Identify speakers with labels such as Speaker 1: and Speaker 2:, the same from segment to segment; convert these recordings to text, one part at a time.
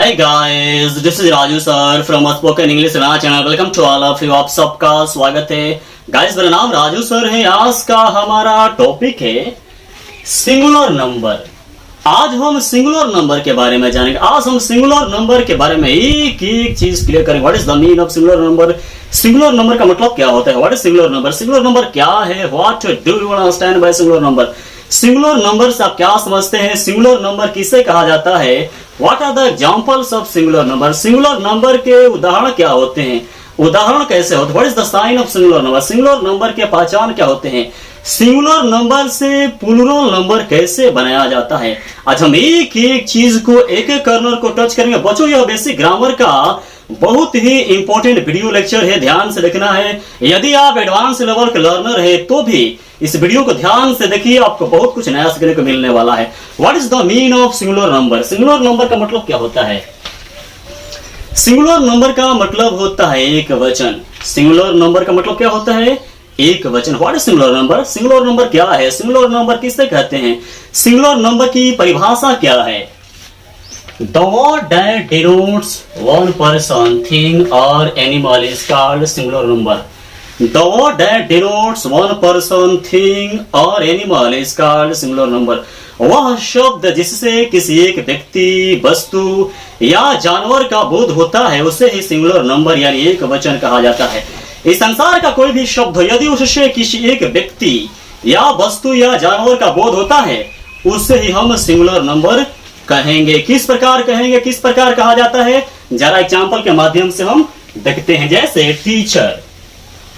Speaker 1: Hey guys, this is Raju sir from Spoken English channel. Welcome to all of you. आप सबका स्वागत है guys. मेरा नाम राजू सर है। आज का हमारा टॉपिक है सिंगुलर नंबर। आज हम सिंगुलर नंबर के बारे में जानेंगे। आज हम सिंगुलर नंबर के बारे में एक एक चीज क्लियर करेंगे। What is the mean of singular number? Singular number का मतलब क्या होता है? What is singular number? Singular number क्या है? What do you understand by singular number? Singular number से आप क्या समझते हैं? सिंगुलर नंबर किसे कहा जाता है? What are the examples of singular number? Singular number के उदाहरण क्या होते हैं? उदाहरण कैसे होते हैं? What is the sign of singular number? Singular number के पहचान क्या होते हैं? सिंगुलर नंबर से प्लूरल नंबर कैसे बनाया जाता है? आज हम एक एक चीज को एक एक कर्नर को टच करेंगे। बच्चों, यह बेसिक ग्रामर का बहुत ही इंपॉर्टेंट वीडियो लेक्चर है, ध्यान से देखना है। यदि आप एडवांस लेवल के लर्नर है तो भी इस वीडियो को ध्यान से देखिए, आपको बहुत कुछ नया सीखने को मिलने वाला है। What is the mean of singular number? Singular number का मतलब क्या होता है? सिंगुलर नंबर का मतलब होता है एक वचन। सिंगुलर नंबर का मतलब क्या होता है? एक वचन। What is singular number? Singular number क्या है? सिंगुलर नंबर किसे कहते हैं? सिंगुलर नंबर की परिभाषा क्या है? The word that denotes one person, thing or animal is called singular number. The word that denotes one person, thing or animal is called singular number. वह शब्द जिससे किसी एक व्यक्ति, वस्तु या जानवर का बोध होता है उसे ही सिंगुलर नंबर यानी एक वचन कहा जाता है। इस संसार का कोई भी शब्द यदि उससे किसी एक व्यक्ति या वस्तु या जानवर का बोध होता है उससे ही हम सिंगुलर नंबर कहेंगे। किस प्रकार कहेंगे? किस प्रकार कहा जाता है? जरा एग्जांपल के माध्यम से हम देखते हैं। जैसे टीचर,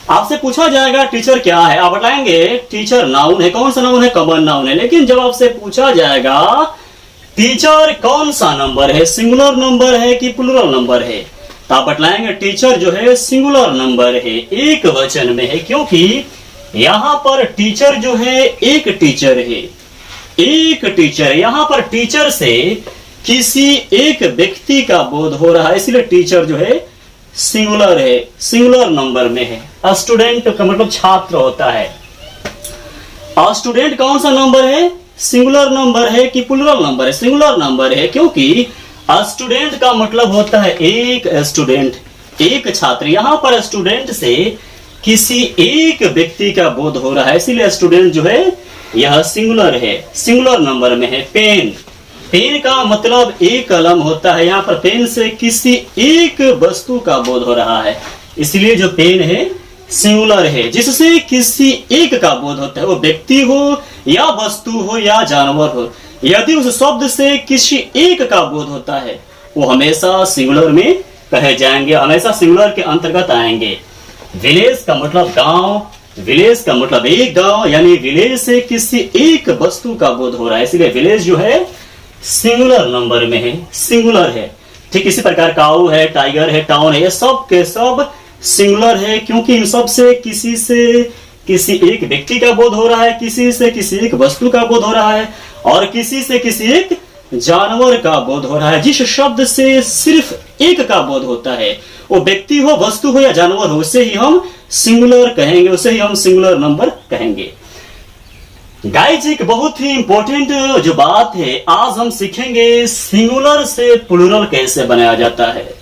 Speaker 1: आपसे पूछा जाएगा टीचर क्या है, आप बताएंगे टीचर नाउन है। कौन सा नाउन है? कॉमन नाउन है। लेकिन जब आपसे पूछा जाएगा टीचर कौन सा नंबर है, सिंगुलर नंबर है कि प्लूरल नंबर है, तो आप बतलाएंगे टीचर जो है सिंगुलर नंबर है, एक वचन में है। क्योंकि यहां पर टीचर जो है एक टीचर है, एक टीचर। यहां पर टीचर से किसी एक व्यक्ति का बोध हो रहा है, इसलिए टीचर जो है सिंगुलर है, सिंगुलर नंबर में है। स्टूडेंट का मतलब छात्र होता है। स्टूडेंट कौन सा नंबर है? सिंगुलर नंबर है कि प्लूरल नंबर है? सिंगुलर नंबर है, क्योंकि स्टूडेंट का मतलब होता है एक स्टूडेंट, एक छात्र। यहां पर स्टूडेंट से किसी एक व्यक्ति का बोध हो रहा है, इसीलिए स्टूडेंट जो है यह सिंगुलर है, सिंगुलर नंबर में है। पेन, पेन का मतलब एक कलम होता है। यहाँ पर पेन से किसी एक वस्तु का बोध हो रहा है, इसलिए जो पेन है सिंगुलर है। जिससे किसी एक का बोध होता है, वो व्यक्ति हो या वस्तु हो या जानवर हो, यदि उस शब्द से किसी एक का बोध होता है वो हमेशा सिंगुलर में कहे जाएंगे, हमेशा सिंगुलर के अंतर्गत आएंगे। विलेज का मतलब गांव, विलेज का मतलब एक गांव, यानी विलेज से किसी एक वस्तु का बोध हो रहा है, इसलिए विलेज जो है सिंगुलर नंबर में है, सिंगुलर है। ठीक इसी प्रकार काऊ है, टाइगर है, टाउन है, ये सब के सब सिंगुलर है, क्योंकि इन सब से किसी एक व्यक्ति का बोध हो रहा है, किसी से किसी एक वस्तु का बोध हो रहा है और किसी से किसी एक जानवर का बोध हो रहा है। जिस शब्द से सिर्फ एक का बोध होता है, वो व्यक्ति हो, वस्तु हो या जानवर हो, उसे ही हम सिंगुलर कहेंगे, उसे ही हम सिंगुलर नंबर कहेंगे। गाइस, एक बहुत ही इंपॉर्टेंट जो बात है, आज हम सीखेंगे सिंगुलर से प्लूरल कैसे बनाया जाता है।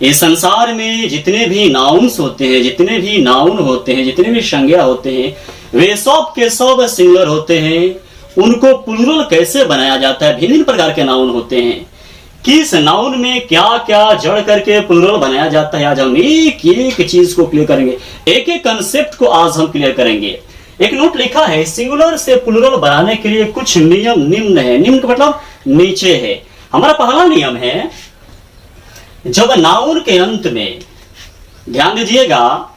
Speaker 1: इस संसार में जितने भी नाउन्स होते हैं, जितने भी नाउन होते हैं, जितने भी संज्ञा होते हैं, वे सब के सब सिंगुलर होते हैं। उनको प्लूरल कैसे बनाया जाता है? भिन्न प्रकार के नाउन होते हैं, किस नाउन में क्या क्या जड़ करके प्लूरल बनाया जाता है, आज हम एक एक चीज को क्लियर करेंगे, एक एक कंसेप्ट को आज हम क्लियर करेंगे। एक नोट लिखा है, सिंगुलर से प्लूरल बनाने के लिए कुछ नियम निम्न है। निम्न का मतलब नीचे है। हमारा पहला नियम है, जब नाउन के अंत में, ध्यान दीजिएगा,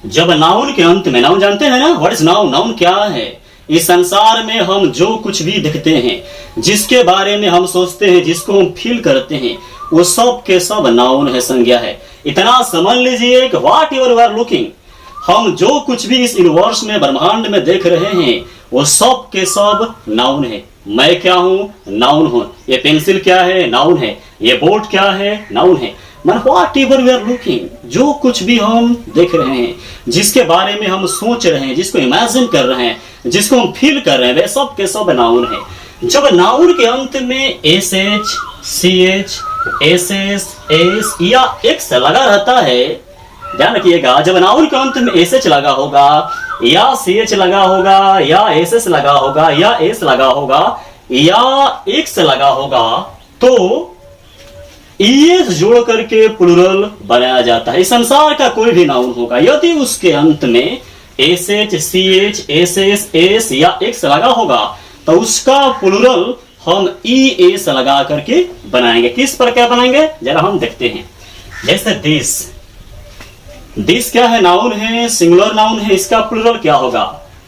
Speaker 1: जब नाउन के अंत में, नाउन जानते हैं ना, व्हाट इज नाउन? नाउन क्या है? इस संसार में हम जो कुछ भी देखते हैं, जिसके बारे में हम सोचते हैं, जिसको हम फील करते हैं, वो सब के सब नाउन है, संज्ञा है। इतना समझ लीजिए कि whatever you are looking, हम जो कुछ भी इस यूनिवर्स में, ब्रह्मांड में देख रहे हैं, वो सब के सब नाउन है। मैं क्या हूं? नाउन हूं। ये पेंसिल क्या है? नाउन है। ये बोर्ड क्या है? नाउन है। मन whatever we are looking, जो कुछ भी हम देख रहे हैं, जिसके बारे में हम सोच रहे हैं, जिसको इमेजिन कर रहे हैं, जिसको हम फील कर रहे हैं, वे सब के सब नाउन है। जब नाउन के अंत में SH, CH S S S या एक्स लगा रहता है, ध्यान रखिएगा, जब नाउन के अंत में एस एच लगा होगा या सी एच लगा होगा या एस एस लगा होगा या एस लगा होगा या एक्स लगा होगा तो ईएस जोड़ करके प्लूरल बनाया जाता है। इस संसार का कोई भी नाउन होगा, यदि उसके अंत में S H C H S S S या एक्स लगा होगा तो उसका प्लूरल हम ई एस लगा करके बनाएंगे। किस प्रकार बनाएंगे जरा हम देखते हैं। जैसे दिस क्या है, नाउन है, सिंगुलर नाउन है, इसका प्लूरल क्या होगा।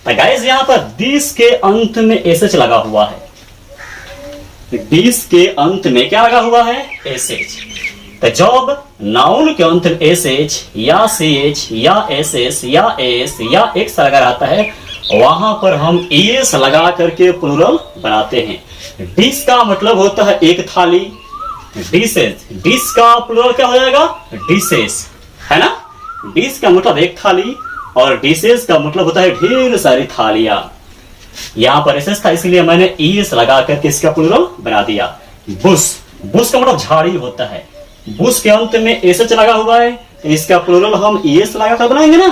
Speaker 1: तो गाइस यहाँ पर दिस के अंत में एस एच लगा हुआ है, दिस के अंत में क्या लगा हुआ है, एस एच। तो जब नाउन के अंत में एस एच या सी एच या एस एस या एस या एक्स लगा रहता है वहां पर हम एस लगा करके प्लूरल बनाते हैं। डिश का मतलब होता है एक थाली, डिशेज, डिश का प्लूरल क्या हो जाएगा, डिशेस, है ना। डिश का मतलब एक थाली और डिशेज का मतलब होता है ढेर सारी थालियां। यहां पर एस था इसलिए मैंने एस लगा करके इसका प्लूरल बना दिया। बुश, बुश का मतलब झाड़ी होता है, बुश के अंत में एस एच लगा हुआ है तो इसका प्लूरल हम एस लगा कर बनाएंगे ना,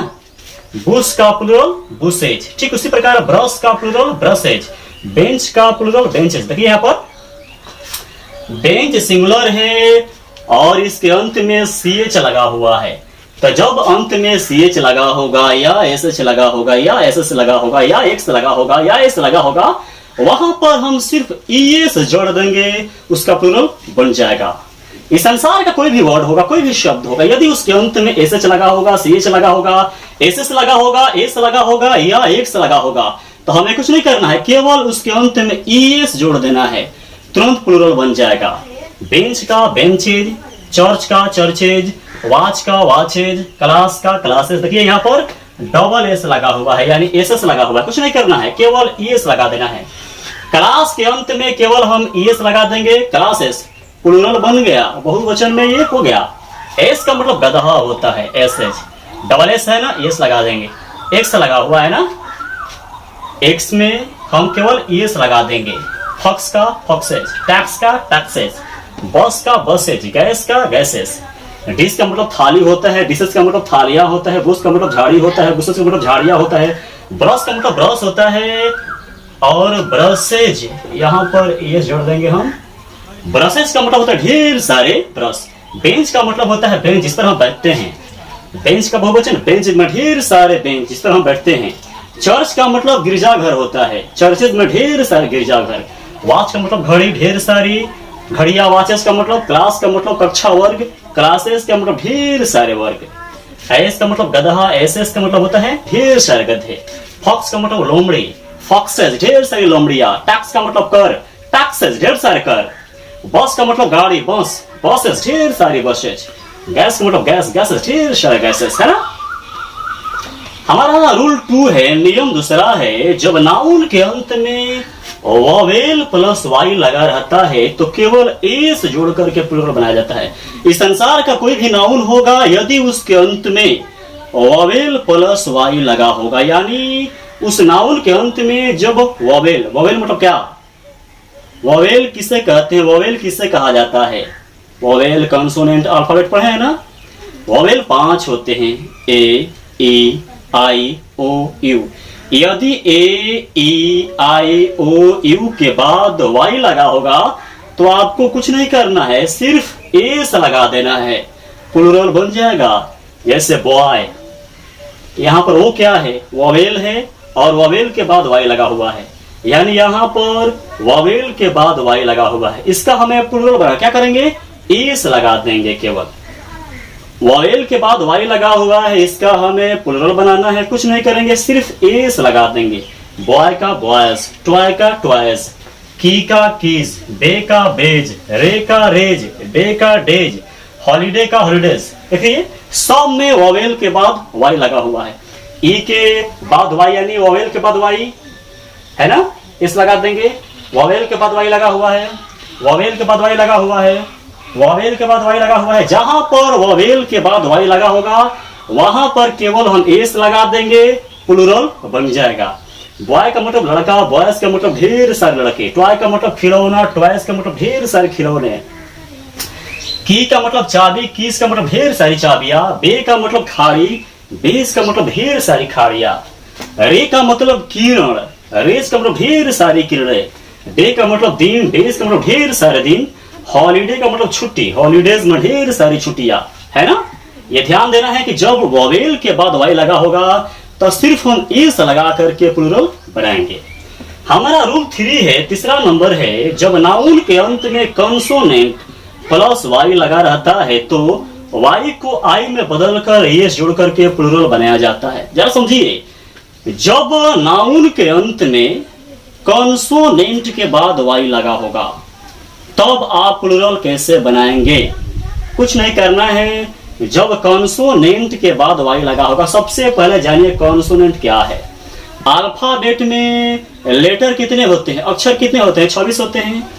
Speaker 1: बुश का प्लूरल बुशेज। ठीक उसी प्रकार ब्रश का प्लूरल ब्रशेज, बेंच का प्लूरल बेंचेज। देखिए यहाँ पर बेंच सिंगुलर है और इसके अंत में सी एच लगा हुआ है, तो जब अंत में सी एच लगा होगा या एस एच लगा होगा या एस एस लगा होगा या एक्स लगा होगा या एस लगा होगा वहां पर हम सिर्फ ई एस जोड़ देंगे, उसका प्लूरल बन जाएगा। इस संसार का कोई भी वर्ड होगा, कोई भी शब्द होगा, यदि उसके अंत में एस एच लगा होगा, सी एच लगा होगा, एस एस लगा होगा, एस लगा होगा या एक्स लगा होगा तो हमें कुछ नहीं करना है, केवल उसके अंत में ई एस जोड़ देना है, तुरंत प्लूरल बन जाएगा। बेंच का बेंचेज, चर्च का चर्चेज, वॉच का वॉचेज, क्लास का क्लासेस। देखिए यहाँ पर डबल एस लगा हुआ है यानी एस एस लगा हुआ है, कुछ नहीं करना है, केवल ई एस लगा देना है। क्लास के अंत में केवल हम ई एस लगा देंगे, क्लासेस, प्लूरल बन गया, बहुवचन में ये हो गया। एस का मतलब गधा होता है, एस एच, डबल एस है ना, एस लगा देंगे। एक्स लगा हुआ है ना, एक्स में हम केवल ई एस लगा देंगे। फक्स का फक्सेज, टैक्स का टैक्सेज, बस का बसेज, गैस का गैसेस। डिश का मतलब थाली होता है, डिशेस का मतलब थालियां होता है, बुश का मतलब झाड़ी होता है, बुशेस का मतलब झाड़ियां होता है, ब्रश का मतलब ब्रश होता है और ब्रशेज यहाँ पर ये जोड़ देंगे हम। ब्रशेज का मतलब होता है ढेर सारे ब्रश। बेंच का मतलब होता है बेंच जिस पर हम बैठते हैं, बेंच का बहुवचन बेंच में ढेर सारे बेंच जिस पर हम बैठते हैं। चर्च का मतलब गिरजाघर होता है, चर्चेज में ढेर सारे गिरजाघर। वॉच का मतलब घड़ी, ढेर सारी घड़िया। वॉचेस का मतलब, क्लास का मतलब कक्षा वर्ग, क्लासेस का मतलब ढेर सारे वर्ग। एस का मतलब गधा, एस एस का मतलब होता है ढेर सारे गधे। फॉक्स का मतलब लोमड़ी, फॉक्सेस ढेर सारी लोमड़िया। टैक्स का मतलब कर, टैक्सेस ढेर सारे कर। बस का मतलब गाड़ी, बस, बसेस ढेर सारी बसेस। गैस का मतलब गैस, गैसेस ढेर सारे गैसेस, है ना। हमारा रूल 2 है, नियम दूसरा है, जब नाउन के अंत में वोवेल प्लस वाई लगा रहता है तो केवल एस जोड़ करके प्लूरल बनाया जाता है। इस संसार का कोई भी नाउन होगा यदि उसके अंत में वोवेल प्लस वाई लगा होगा, यानी उस नाउन के अंत में जब वोवेल, वोवेल मतलब क्या, वोवेल किसे कहते हैं, वोवेल किसे कहा जाता है, वोवेल कंसोनेंट अल्फाबेट पढ़े हैं ना। वोवेल 5 होते हैं, ए, ई, आई, ओ, यू। यदि ए, ई, आई, ओ, यू के बाद वाई लगा होगा तो आपको कुछ नहीं करना है, सिर्फ एस लगा देना है, प्लूरल बन जाएगा। जैसे बॉय, यहाँ पर वो क्या है, वोवेल है और वोवेल के बाद वाई लगा हुआ है, यानी यहाँ पर वोवेल के बाद वाई लगा हुआ है, इसका हमें प्लूरल बना क्या करेंगे, एस लगा देंगे। केवल वोवेल के बाद वाई लगा हुआ है, इसका हमें प्लूरल बनाना है, कुछ नहीं करेंगे, सिर्फ एस लगा देंगे। बॉय का बॉयज, टॉय का टॉयज, की का कीज, बे का बेज, रे का रेज, डे का डेज, हॉलीडे का हॉलीडेज। देखिए सब में वोवेल के बाद वाई लगा हुआ है। ई के बाद वाई यानी वोवेल के बाद वाई है ना, इस लगा देंगे। वोवेल के बाद वाई लगा हुआ है, वोवेल के बाद वाई लगा हुआ है, वोवेल के बाद वाई लगा हुआ है। जहां पर वोवेल के बाद वाई लगा होगा वहां पर केवल हम एस लगा देंगे, प्लूरल बन जाएगा। बॉय का मतलब लड़का, बॉयज का मतलब ढेर सारे लड़के, टॉय का मतलब खिलौना, टॉयज का मतलब ढेर सारे खिलौने। की का मतलब चाबी, कीस का मतलब ढेर सारी चाबियां, बे का मतलब खाड़ी, बेस का मतलब ढेर सारी खाड़ियां, रे का मतलब किरण, रेस का मतलब ढेर सारी किरणें, डे का मतलब दिन, डेज का मतलब ढेर सारे दिन, हॉलीडे का मतलब छुट्टी, हॉलीडेज में ढेर सारी छुट्टियां, है ना। ये ध्यान देना है कि जब वॉवेल के बाद वाई लगा होगा तो सिर्फ हम एस लगा करके प्लूरल बनाएंगे। हमारा रूल 3 है, तीसरा नंबर है, जब नाउन के अंत में कंसोनेंट प्लस वाई लगा रहता है तो वाई को आई में बदलकर एस जोड़ करके प्लूरल बनाया जाता है। जरा समझिए, जब नाउन के अंत में कंसोनेंट के बाद वाई लगा होगा तब आप प्लूरल कैसे बनाएंगे? कुछ नहीं करना है। जब कंसोनेंट के बाद वाई लगा होगा, सबसे पहले जानिए कंसोनेंट क्या है। अल्फाबेट में लेटर कितने होते हैं, अक्षर कितने होते हैं? 26 होते हैं।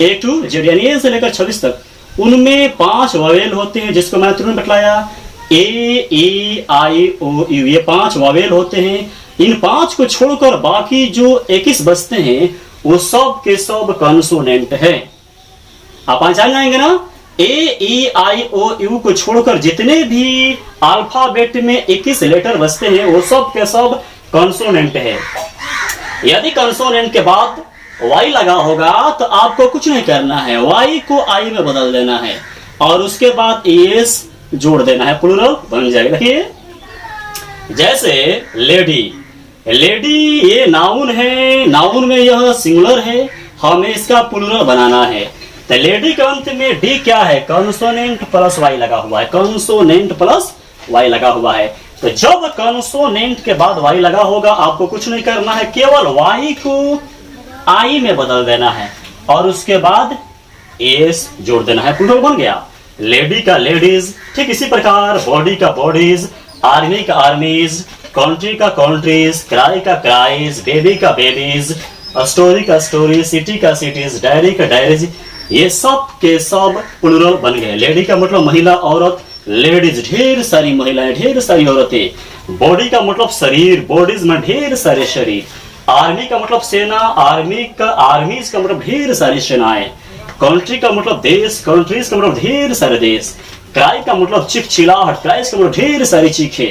Speaker 1: ए टू जेड यानी ए से लेकर 26 तक, उनमें 5 वॉवेल होते हैं, जिसको मैंने तुरंत बतलाया, ए ई आई ओ यू, ये 5 वॉवेल होते हैं। इन 5 को छोड़कर बाकी जो 21 बचते हैं वो सब के सब कंसोनेंट है। आप पहचान जाएंगे ना, ए ई आई ओ यू को छोड़कर जितने भी अल्फाबेट में 21 लेटर बचते हैं वो सब के सब कंसोनेंट है। यदि कंसोनेंट के बाद वाई लगा होगा तो आपको कुछ नहीं करना है, वाई को आई में बदल देना है और उसके बाद एस जोड़ देना है, प्लूरल बन जाएगा। देखिए, जैसे लेडी, लेडी ये नाउन है, नाउन में यह सिंगुलर है, हमें इसका प्लूरल बनाना है। तो लेडी के अंत में डी क्या है? कंसोनेंट प्लस वाई लगा हुआ है, कंसोनेंट प्लस वाई लगा हुआ है। तो जब कंसोनेंट के बाद वाई लगा होगा आपको कुछ नहीं करना है, केवल वाई को आई में बदल देना है और उसके बाद एस जोड़ देना है, प्लूरल बन गया। लेडी का लेडीज, ठीक इसी प्रकार बॉडी का बॉडीज, आर्मी का आर्मीज, कंट्री का कंट्रीज, क्राई का क्राइज, बेबी का बेबीज, स्टोरी का स्टोरी, सिटी का सिटीज, डायरी का डायरीज, ये सब के सब प्लूरल बन गए। लेडी का मतलब महिला, औरत, लेडीज ढेर सारी महिलाएं, ढेर सारी औरतें। बॉडी का मतलब शरीर, बॉडीज में ढेर सारे शरीर। आर्मी का मतलब सेना, आर्मीज का मतलब ढेर सारी सेनाएं। कंट्री का मतलब देश, कंट्रीज का मतलब ढेर सारे देश। क्राई का मतलब चिखचिलाहट, क्राइज का मतलब ढेर सारी चीखे।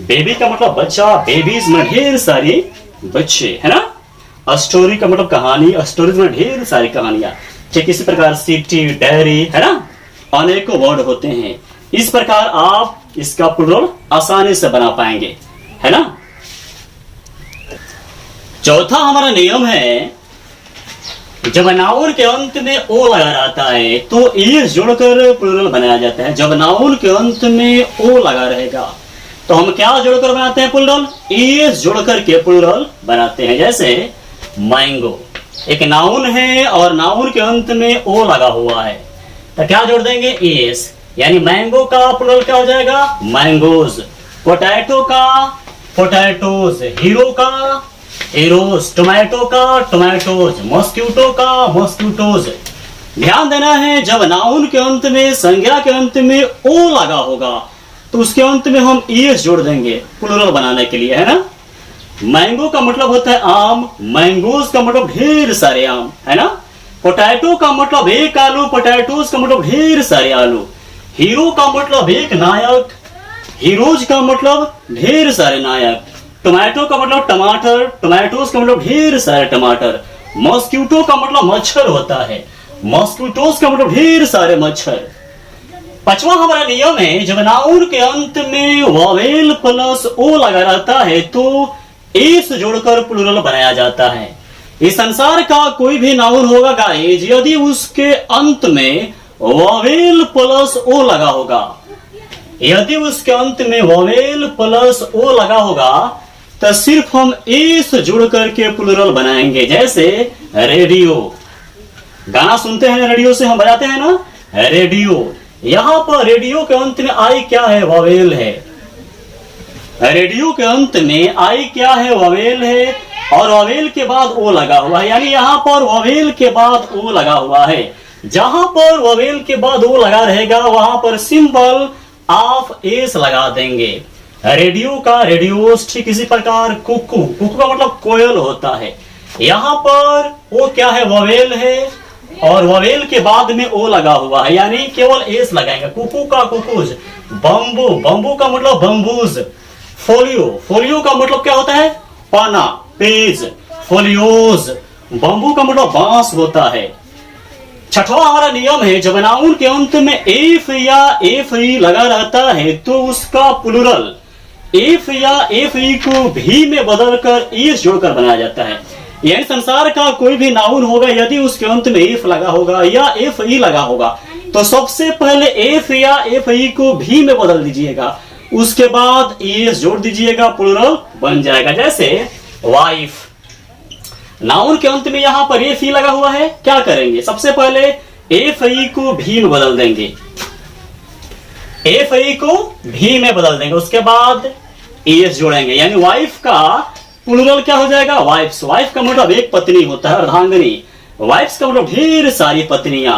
Speaker 1: बेबी का मतलब बच्चा, बेबीज में ढेर सारी बच्चे, है ना। स्टोरी का मतलब कहानी, स्टोरीज में ढेर सारी कहानियां। ठीक इसी प्रकार सिटी, डायरी, है ना, अनेकों वर्ड होते हैं। इस प्रकार आप इसका प्लूरल आसानी से बना पाएंगे, है ना। चौथा हमारा नियम है, जब नाउन के अंत में ओ लगा रहता है तो एस जोड़कर प्लूरल बनाया जाता है। जब नाउन के अंत में ओ लगा रहेगा तो हम क्या जोड़कर बनाते हैं? प्लूरल, एस जोड़कर के प्लूरल बनाते हैं। जैसे मैंगो एक नाउन है और नाउन के अंत में ओ लगा हुआ है तो क्या जोड़ देंगे? एस, यानी मैंगो का प्लूरल क्या हो जाएगा? मैंगोज। पोटैटो का पोटैटोज, हीरो का हीरोज, टोमेटो का टोमेटोज, मॉस्क्यूटो का मॉस्क्यूटोज। ध्यान देना है, जब नाउन के अंत में, संज्ञा के अंत में ओ लगा होगा तो उसके अंत में हम एस जोड़ देंगे प्लूरल बनाने के लिए, है ना। मैंगो का मतलब होता है आम, मैंगोज का मतलब ढेर सारे आम, है ना। पोटैटो का मतलब एक आलू, पोटैटोज का मतलब ढेर सारे आलू। हीरो का मतलब एक नायक, हीरोज का मतलब ढेर सारे नायक। टोमेटो का मतलब टमाटर, टोमेटोज का मतलब ढेर सारे टमाटर। मॉस्क्यूटो का मतलब मच्छर होता है, मॉस्क्यूटोज का मतलब ढेर सारे मच्छर। पांचवा हमारा नियम है, जब नाउन के अंत में वॉवेल प्लस ओ लगा रहता है तो एस जोड़कर प्लूरल बनाया जाता है। इस संसार का कोई भी नाउन होगा गाइज, यदि उसके अंत में वॉवेल प्लस ओ लगा होगा, यदि उसके अंत में वॉवेल प्लस ओ लगा होगा तो सिर्फ हम एस जोड़ करके प्लूरल बनाएंगे। जैसे रेडियो, गाना सुनते हैं रेडियो से हम बजाते हैं ना, रेडियो। यहां पर रेडियो के अंत में आई क्या है? वॉवेल है। रेडियो के अंत में आई क्या है? वॉवेल है और वॉवेल के बाद ओ लगा हुआ है, यानी यहां पर वॉवेल के बाद ओ लगा हुआ है। जहां पर वॉवेल के बाद ओ लगा रहेगा वहां पर सिंबल ऑफ एस लगा देंगे। रेडियो का रेडियोस, ठीक इसी प्रकार कुकू, कुकू का मतलब कोयल होता है। यहां पर ओ क्या है? वॉवेल है और ववेल के बाद में ओ लगा हुआ है, यानी केवल एस लगाएंगे। कुकू का कुकुज, बम्बू, बम्बू का मतलब बम्बूज, फोलियो, फोलियो का मतलब क्या होता है? पाना, पेज, फोलियोज। बम्बू का मतलब बांस होता है। छठवां हमारा नियम है, जब नाउन के अंत में एफ या एफ ई लगा रहता है तो उसका प्लुरल एफ या एफ ई को भी में बदलकर ईस जोड़कर बनाया जाता है। यानी संसार का कोई भी नाउन होगा, यदि उसके अंत में एफ लगा होगा या एफ ई लगा होगा तो सबसे पहले एफ या एफ ई को भी में बदल दीजिएगा, उसके बाद ईस जोड़ दीजिएगा, प्लुरल बन जाएगा। जैसे वाइफ, नाउन के अंत में यहां पर एफ ई लगा हुआ है, क्या करेंगे? सबसे पहले एफ ई को भी में बदल देंगे, एफ ई को भी में बदल देंगे, उसके बाद एस जोड़ेंगे, यानी वाइफ का प्लुरल क्या हो जाएगा? वाइफ्स। वाइफ का मतलब एक पत्नी होता है, अर्धांगिनी। वाइफ्स का मतलब ढेर सारी पत्नियां।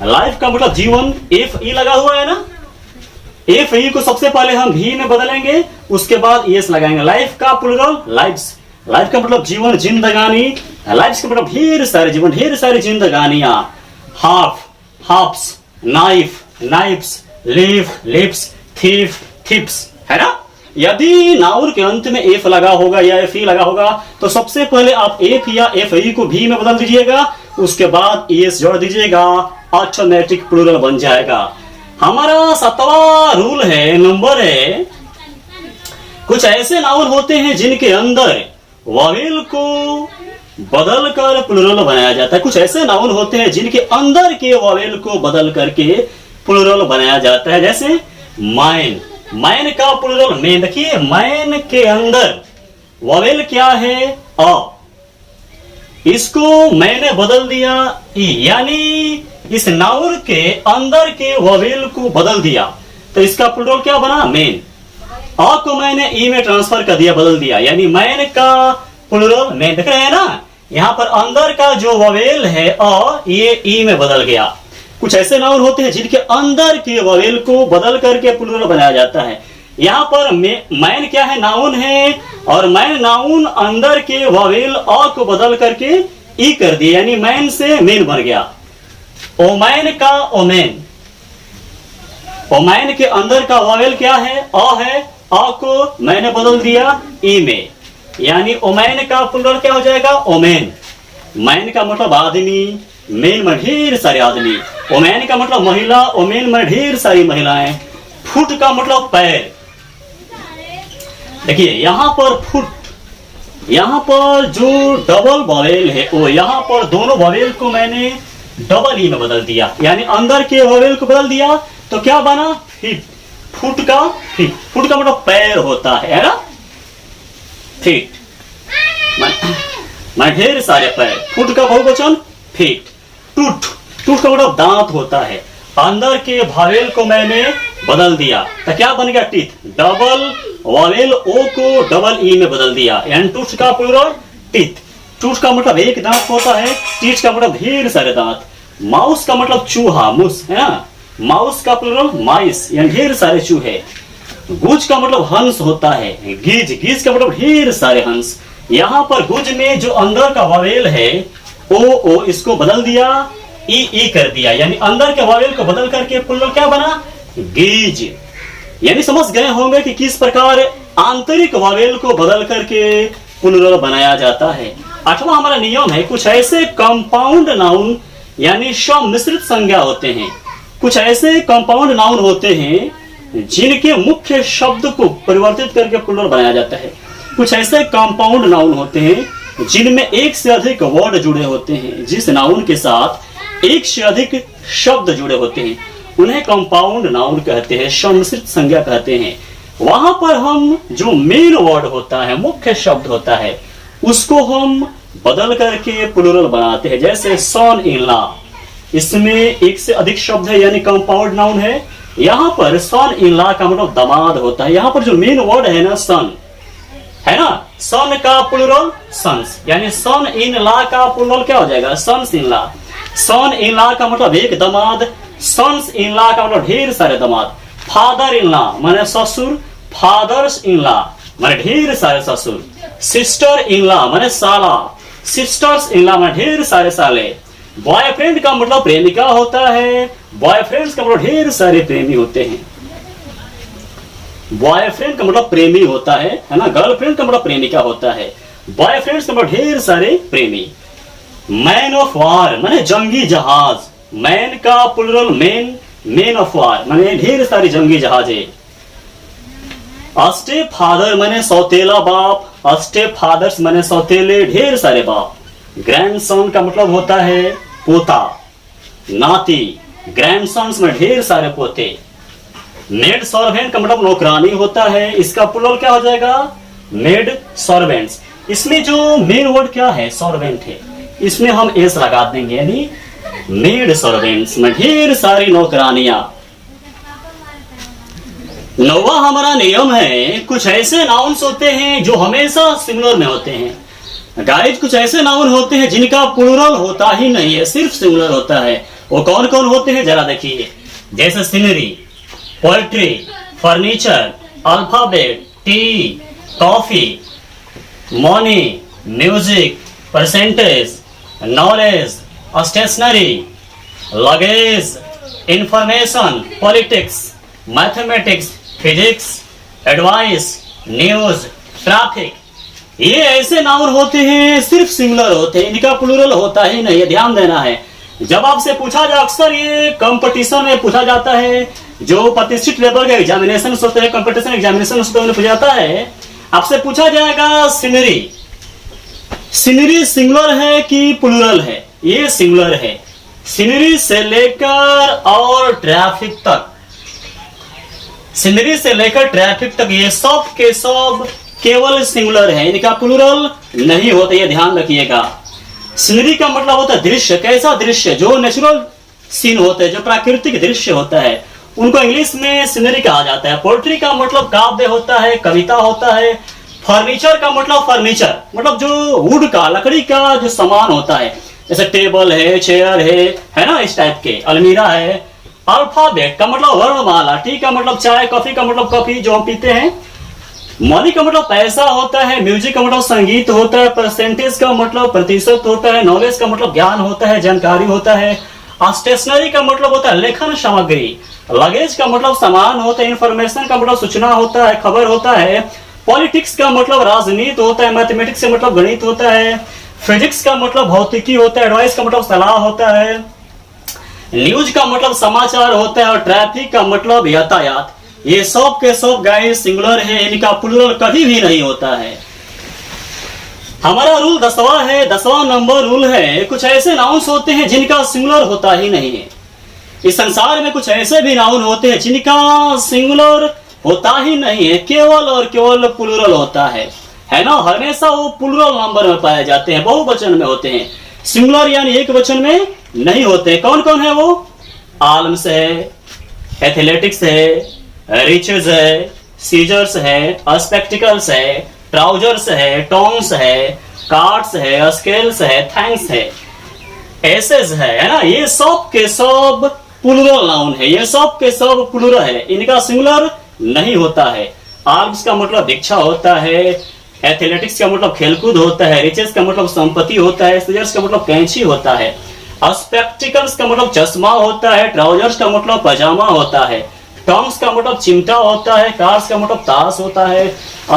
Speaker 1: लाइफ का मतलब जीवन। एफ ई लगा हुआ है ना, एफ ई को सबसे पहले हम भी में बदलेंगे, उसके बाद एस लगाएंगे। लाइफ का प्लुरल लाइफ्स। लाइफ का मतलब जीवन, जिंदगानी। लाइफ का मतलब ढेर सारे जीवन, ढेर सारी जिंदगानियां। Half, halves, knife, knives, leaf, leaves, thief, thieves, है ना। यदि नाउन के अंत में एफ लगा होगा या एफ ई लगा होगा तो सबसे पहले आप एफ या एफ ई को भी में बदल दीजिएगा, उसके बाद एस जोड़ दीजिएगा, ऑटोमेटिक प्लुरल बन जाएगा। हमारा सातवां रूल है, नंबर है, कुछ ऐसे नाउन होते हैं जिनके अंदर ववेल को बदल कर प्लुरल बनाया जाता है। कुछ ऐसे नाउन होते हैं जिनके अंदर के ववेल को बदल करके प्लुरल बनाया जाता है। जैसे माइन, मैन का प्लुरल मेन। देखिए मैन के अंदर ववेल क्या है? अ। इसको मैंने बदल दिया ई, यानी इस नाउन के अंदर के ववेल को बदल दिया तो इसका प्लुरल क्या बना? मेन। अ को मैंने ई में ट्रांसफर कर दिया, बदल दिया, यानी मैन का प्लुरल मेन। देख रहे हैं ना, यहां पर अंदर का जो ववेल है अ, ये ई में बदल गया। कुछ ऐसे नाउन होते हैं जिनके अंदर के ववेल को बदल करके प्लुरल बनाया जाता है। यहाँ पर मैन क्या है? नाउन है, और मैन नाउन अंदर के ववेल अ को बदल करके ई कर दिया, यानी मैन से मेन बन गया। ओमैन का ओमेन, ओमैन के अंदर का ववेल क्या है? अ है, अ को मैंने बदल दिया ई में, यानी ओमैन का प्लुरल क्या हो जाएगा? ओमेन। मैन का मतलब आदमी, मेन में ढेर सारे आदमी। ओमैन का मतलब महिला, ओमेन में ढेर सारी महिलाएं। फुट का मतलब पैर। देखिए यहां पर फुट, यहां पर जो डबल ववेल है वो, यहां पर दोनों ववेल को मैंने डबल ई में बदल दिया, यानी अंदर के ववेल को बदल दिया तो क्या बना? फीट। फुट का फीट, फुट का मतलब पैर होता है ना, फीट, मैं ढेर सारे पैर। फुट का बहुवचन फीट। टूट, टूट का मतलब दांत होता है, अंदर के ववेल को मैंने बदल दिया तो क्या बन गया? टीथ। डबल ववेल ओ को डबल ई में बदल दिया, यानी टूथ का प्लुरल टीथ। टूथ का मतलब एक दांत होता है, टीथ का मतलब ढेर सारे दांत। माउस का मतलब चूहा, मुस, है ना, माउस का प्लुरल माइस, यानी ढेर सारे चूहे। गुज का मतलब हंस होता है, गीज, गीज का मतलब ढेर सारे हंस। यहाँ पर गुज में जो अंदर का ववेल है ओ, इसको बदल दिया, ई कर दिया, यानी अंदर के ववेल को बदल करके प्लुरल क्या बना? गीज। यानी समझ गए होंगे कि किस प्रकार आंतरिक ववेल को बदल करके प्लुरल बनाया जाता है। आठवां हमारा नियम है, कुछ ऐसे कंपाउंड नाउन यानी सम्मिश्रित संज्ञा होते हैं। कुछ ऐसे कंपाउंड नाउन होते हैं जिनके मुख्य शब्द को परिवर्तित करके प्लुरल बनाया जाता है। कुछ ऐसे कंपाउंड नाउन होते हैं जिनमें एक से अधिक वर्ड जुड़े होते हैं, जिस नाउन के साथ एक से अधिक शब्द जुड़े होते हैं उन्हें कंपाउंड नाउन कहते हैं, सम्मिश्रित संज्ञा कहते हैं। वहां पर हम जो मेन वर्ड होता है, मुख्य शब्द होता है, उसको हम बदल करके प्लुरल बनाते हैं। जैसे सन इन लॉ, इसमें एक से अधिक शब्द है यानी कंपाउंड नाउन है। यहाँ पर सन इन लॉ का मतलब दामाद होता है। यहाँ पर जो मेन वर्ड है ना सन, है ना, सन का प्लुरल सन्स, यानी सन इन लॉ का प्लुरल क्या हो जाएगा? Sons in law. Son in law का मतलब एक दामाद, सन्स इन लॉ का मतलब ढेर सारे दामाद। फादर इन लॉ माने ससुर, फादर्स इन लॉ माने ढेर सारे ससुर। सिस्टर इन लॉ माने साला, सिस्टर्स इन लॉ माने ढेर सारे साले। बॉयफ्रेंड का मतलब प्रेमिका होता है। बॉयफ्रेंड्स का मतलब ढेर सारे प्रेमी होते हैं। बॉयफ्रेंड का मतलब प्रेमी होता है ना। गर्लफ्रेंड का मतलब प्रेमिका होता है। बॉयफ्रेंड्स का मतलब ढेर सारे प्रेमी। मैन ऑफ वार माने जंगी जहाज। मैन का plural man, man of war माने ढेर सारे जंगी जहाज है। स्टेप फादर माने सौतेला बाप। स्टेप फादर्स माने सौतेले ढेर सारे बाप। ग्रैंडसन का मतलब होता है पोता, नाती। ग्रैंडसन्स में ढेर सारे पोते। मेड सर्वेंट का मतलब नौकरानी होता है। इसका प्लुरल क्या हो जाएगा? Made servants. इसमें जो मेन वर्ड क्या है? सर्वेंट है। इसमें हम एस लगा देंगे, यानी मेड सर्वेंट्स में ढेर सारी नौकरानियां। नौवा हमारा नियम है, कुछ ऐसे नाउन्स होते हैं जो हमेशा सिंगुलर में होते हैं। गाइस, कुछ ऐसे नाउन होते हैं जिनका प्लुरल होता ही नहीं है, सिर्फ सिंगुलर होता है। वो कौन कौन होते हैं जरा देखिए। जैसे scenery, poetry, furniture, alphabet, tea, coffee, money, music, percentage, knowledge, stationery, luggage, information, politics, mathematics, physics, advice, news, traffic. ये ऐसे नाउन होते हैं सिर्फ सिंगुलर होते हैं, इनका प्लुरल होता ही नहीं है, ध्यान देना है। जब आपसे पूछा जाए, अक्सर ये कंपटीशन में पूछा जाता है, जो प्रतिष्ठित लेवल के एग्जामिनेशन होते हैं, कंपटीशन एग्जामिनेशन होते हैं, उन्हें पूछा जाता है, आपसे पूछा जाएगा सीनरी। सीनरी सिंगुलर है कि प्लुरल है? ये सिंगुलर है। सीनरी से लेकर और ट्रैफिक तक, सीनरी से लेकर ट्रैफिक तक ये सब के सब केवल सिंगुलर है, इनका प्लुरल नहीं होता, ये ध्यान रखिएगा। सीनरी का मतलब होता है दृश्य। कैसा दृश्य? जो नेचुरल सीन होता है, जो प्राकृतिक दृश्य होता है, उनको इंग्लिश में सीनरी कहा जाता है। पोएट्री का मतलब काव्य होता है, कविता होता है। फर्नीचर का मतलब फर्नीचर, मतलब जो वुड का, लकड़ी का जो सामान होता है, जैसे टेबल है, चेयर है ना, इस टाइप के, अलमीरा है। अल्फाबेट का मतलब वर्णमाला। टी का मतलब चाय, कॉफी का मतलब कॉफी जो हम पीते हैं। मनी का मतलब पैसा होता है। म्यूजिक का मतलब संगीत होता है। परसेंटेज का मतलब प्रतिशत होता है। नॉलेज का मतलब ज्ञान होता है, जानकारी होता है। स्टेशनरी का मतलब होता है लेखन सामग्री। लगेज का मतलब सामान होता है। इंफॉर्मेशन का मतलब सूचना होता है, खबर होता है। पॉलिटिक्स का मतलब राजनीति होता है। मैथमेटिक्स का मतलब गणित होता है। फिजिक्स का मतलब भौतिकी होता है। एडवाइस का मतलब सलाह होता है। न्यूज का मतलब समाचार होता है। और ट्रैफिक का मतलब यातायात। ये सब के सब गाइस सिंगुलर है, इनका प्लुरल कभी भी नहीं होता है। हमारा रूल 10वां है, 10वां नंबर रूल है, कुछ ऐसे नाउन्स होते हैं जिनका सिंगुलर होता ही नहीं है। इस संसार में कुछ ऐसे भी नाउन होते हैं जिनका सिंगुलर होता ही नहीं है, केवल और केवल प्लुरल होता है ना। हमेशा वो प्लुरल नंबर में पाए जाते हैं, बहुवचन में होते हैं, सिंगुलर यानी एक वचन में नहीं होते। कौन कौन है वो? आर्म्स है, एथलेटिक्स है, रिचेज है, सीजर्स है, स्पेक्टिकल्स है, ट्राउजर्स है, टोन्स है, कार्ड्स है, स्केल्स है, थैंक्स है, एसेस है ना। ये सब के सब प्लुरल नाउन है, ये सब के सब प्लुरल है, इनका सिंगुलर नहीं होता है। आर्म्स का मतलब भिक्षा होता है। एथलेटिक्स का मतलब खेलकूद होता है। रिचेस का मतलब संपत्ति होता है। सीजर्स का मतलब कैंची होता है। स्पेक्टिकल्स का मतलब चश्मा होता है। ट्राउजर्स का मतलब पजामा होता है। टॉन्ग्स का मतलब चिमटा होता है। कार्ड्स का मतलब ताश होता है।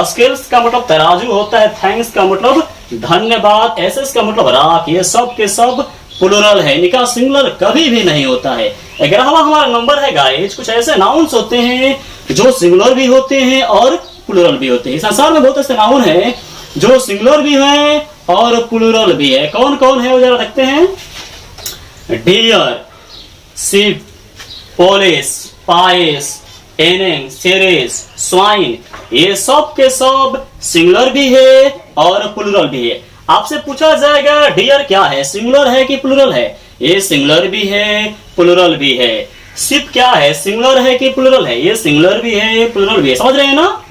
Speaker 1: स्केल्स का मतलब तराजू होता है। थैंक्स का मतलब धन्यवाद। एसेस का मतलब राख। ये सब के सब प्लुरल है, इनका सिंगुलर कभी भी नहीं होता है। 11वां हमारा नंबर है गाइस, कुछ ऐसे नाउन्स होते हैं जो सिंगुलर भी होते हैं और प्लुरल भी होते हैं। संसार में बहुत ऐसे नाउन है जो सिंगुलर भी है और प्लुरल भी है। कौन कौन है वो जरा देखते हैं। डियर, शिप, पोलिस, पाइस, एनिंग, सीरीज, स्वाइन, ये सब के सब सिंगुलर भी है और प्लुरल भी है। आपसे पूछा जाएगा डियर क्या है, सिंगुलर है कि प्लुरल है? ये सिंगुलर भी है, प्लुरल भी है। शिप क्या है, सिंगुलर है कि प्लुरल है? ये सिंगुलर भी है, प्लुरल भी है। समझ रहे हैं ना।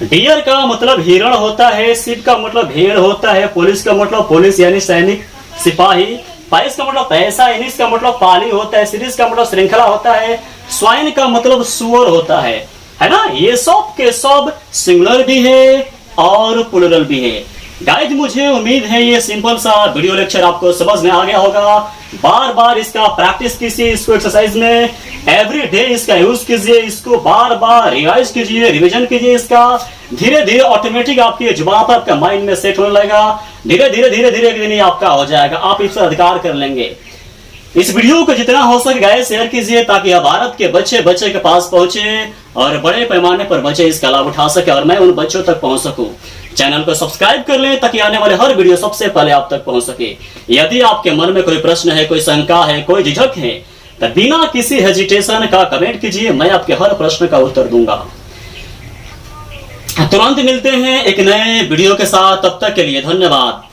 Speaker 1: डियर का मतलब हिरण होता है। शिप का मतलब भेड़ होता है। पुलिस का मतलब पुलिस यानी सैनिक, सिपाही। पाइस का मतलब पैसा। इनिस का मतलब पाली होता है। सीरीज का मतलब श्रृंखला होता है। स्वाइन का मतलब सुअर होता है ना। ये सब के सब सिंगुलर भी है और प्लुरल भी है। गाइज मुझे उम्मीद है ये सिंपल सा वीडियो लेक्चर आपको समझ में आ गया होगा। बार बार इसका प्रैक्टिस कीजिए, इसको एक्सरसाइज में एवरी डे इसका यूज कीजिए, इसको बार बार रिवाइज कीजिए, रिवीजन कीजिए इसका। धीरे धीरे ऑटोमेटिक आपकी जुबान पर आपका माइंड में सेट होने लगेगा। धीरे धीरे एक दिन ये आपका हो जाएगा, आप इस पर अधिकार कर लेंगे। इस वीडियो को जितना हो सके गाइस शेयर कीजिए, ताकि भारत के बच्चे के पास पहुंचे और बड़े पैमाने पर बच्चे इसका लाभ उठा सके और मैं उन बच्चों तक पहुंच सकूं। चैनल को सब्सक्राइब कर लें ताकि आने वाले हर वीडियो सबसे पहले आप तक पहुंच सके। यदि आपके मन में कोई प्रश्न है, कोई शंका है, कोई झिझक है, तो बिना किसी हेजिटेशन का कमेंट कीजिए, मैं आपके हर प्रश्न का उत्तर दूंगा। तुरंत मिलते हैं एक नए वीडियो के साथ, तब तक के लिए धन्यवाद।